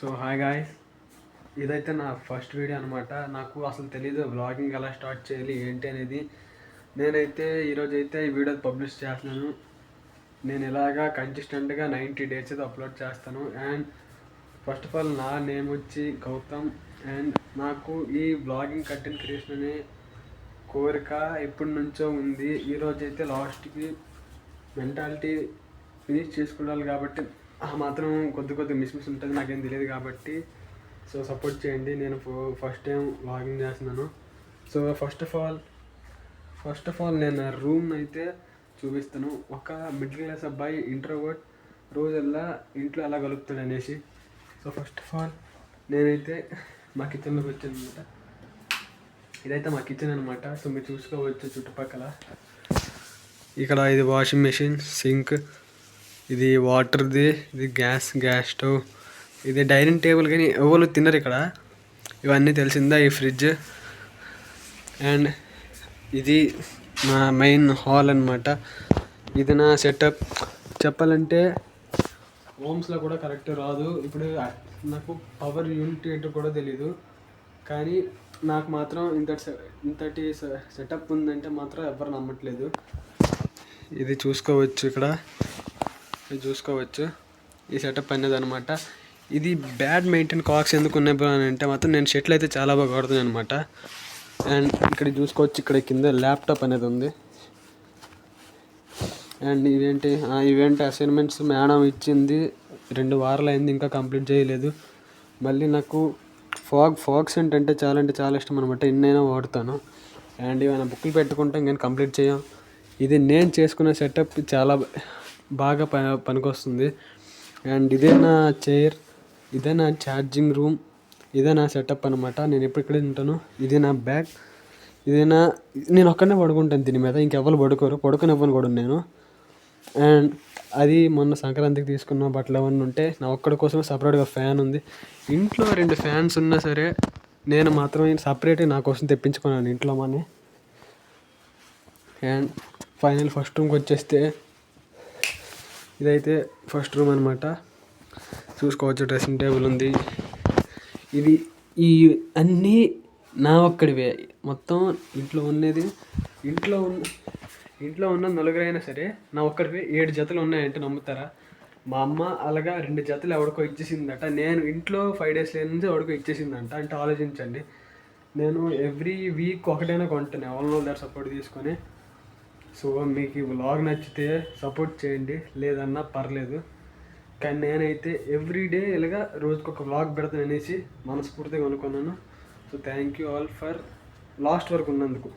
So hi guys, ఇదైతే నా first video అనమాట. నాకు అసలు తెలీదు వ్లాగింగ్ ఎలా స్టార్ట్ చేయాలి ఏంటి అనేది. నేనైతే ఈరోజు అయితే ఈ వీడియో పబ్లిష్ చేస్తున్నాను. నేను ఇలాగా కన్సిస్టెంట్గా 90 డేస్ అయితే అప్లోడ్ చేస్తాను. అండ్ ఫస్ట్ ఆఫ్ ఆల్ నా నేమ్ వచ్చి గౌతమ్. అండ్ నాకు ఈ వ్లాగింగ్ కంటెంట్ క్రియేషన్ అనే కోరిక ఎప్పటి నుంచో ఉంది. ఈరోజు అయితే లాస్ట్కి మెంటాలిటీ ఫినిష్ చేసుకోవాలి కాబట్టి ఆ మాత్రం కొద్ది మిస్ ఉంటుంది, నాకేం తెలియదు కాబట్టి. సో సపోర్ట్ చేయండి. నేను ఫస్ట్ టైం వ్లాగింగ్ చేస్తున్నాను. సో ఫస్ట్ ఆఫ్ ఆల్ నేను నా రూమ్ అయితే చూపిస్తాను. ఒక మిడిల్ క్లాస్ అబ్బాయి ఇంట్రోవర్ట్ రోజల్లా ఇంట్లో ఎలా గలుపుతాడు అనేసి. సో ఫస్ట్ ఆఫ్ ఆల్ నేనైతే మా కిచెన్లోకి వచ్చాను అనమాట. ఇదైతే మా కిచెన్ అనమాట. సో మీరు చూసుకోవచ్చు చుట్టుపక్కల. ఇక్కడ ఇది వాషింగ్ మెషిన్, సింక్, ఇది వాటర్ది, ఇది గ్యాస్ స్టవ్, ఇది డైనింగ్ టేబుల్. కానీ ఎవరు తినరు ఇక్కడ, ఇవన్నీ తెలిసిందా. ఈ ఫ్రిడ్జ్. అండ్ ఇది మా మెయిన్ హాల్ అనమాట. ఇది నా సెటప్. చెప్పాలంటే హోమ్స్లో కూడా కరెక్ట్ రాదు. ఇప్పుడు నాకు పవర్ యూనిట్ ఏంటో కూడా తెలీదు, కానీ నాకు మాత్రం ఇంతటి సెటప్ ఉందంటే మాత్రం ఎవరు నమ్మట్లేదు. ఇది చూసుకోవచ్చు, ఇక్కడ ఇది చూసుకోవచ్చు. ఈ సెటప్ అనేది అనమాట. ఇది బ్యాడ్ మెయింటైన్ కాక్స్ ఎందుకు ఉన్నాయి అని అంటే మాత్రం నేను షెట్లు అయితే చాలా బాగా వాడుతున్నాను అనమాట. అండ్ ఇక్కడ చూసుకోవచ్చు, ఇక్కడ కింద ల్యాప్టాప్ అనేది ఉంది. అండ్ ఇవేంటి అసైన్మెంట్స్ మేడం ఇచ్చింది, 2 వారాలు అయింది, ఇంకా కంప్లీట్ చేయలేదు. మళ్ళీ నాకు ఫాగ్స్ అంటే చాలా ఇష్టం అనమాట. ఎన్నైనా వాడుతాను. అండ్ ఏమైనా బుక్లు పెట్టుకుంటే ఇంకేం కంప్లీట్ చేయం. ఇది నేను చేసుకునే సెటప్ చాలా బాగా పనికొస్తుంది. అండ్ ఇదే నా చైర్, ఇదే నా ఛార్జింగ్ రూమ్, ఇదే నా సెటప్ అనమాట. నేను ఎప్పుడు ఇక్కడే ఉంటాను. ఇది నా బ్యాగ్, నేను ఒక్కడనే పడుకుంటాను దీని మీద, ఇంకెవ్వరు పడుకొని ఇవ్వను కూడా నేను. అండ్ అది మొన్న సంక్రాంతికి తీసుకున్న బట్టలు అవన్నీ ఉంటే నా ఒక్కడి కోసమే సపరేట్గా ఫ్యాన్ ఉంది. ఇంట్లో 2 ఫ్యాన్స్ ఉన్నా సరే నేను మాత్రం సపరేట్గా నా కోసం తెప్పించుకున్నాను ఇంట్లో మనీ. అండ్ ఫస్ట్ రూమ్కి వచ్చేస్తే ఇదైతే ఫస్ట్ రూమ్ అనమాట. చూసుకోవచ్చు, డ్రెస్సింగ్ టేబుల్ ఉంది. ఈ అన్నీ నా ఒక్కడివే. మొత్తం ఇంట్లో ఉన్న నలుగురైనా సరే నా ఒక్కడివే 7 జతలు ఉన్నాయంటే నమ్ముతారా? మా అమ్మ అలాగా 2 జతలు ఎవరికో ఇచ్చేసిందట. నేను ఇంట్లో 5 డేస్ నుంచి ఎవరికో ఇచ్చేసిందంట. అంటే ఆలోచించండి. నేను ఎవ్రీ వీక్ ఒకటైనా కొంటాను ఎవరినో దగ్గర సపోర్ట్ తీసుకొని. సో మీకు ఈ వ్లాగ్ నచ్చితే సపోర్ట్ చేయండి, లేదన్నా పర్లేదు. కానీ నేనైతే ఎవ్రీడే ఇలాగా రోజుకొక వ్లాగ్ పెడతాను అనేసి మనస్ఫూర్తిగా అనుకున్నాను. So thank you all for last వరకు ఉన్నందుకు.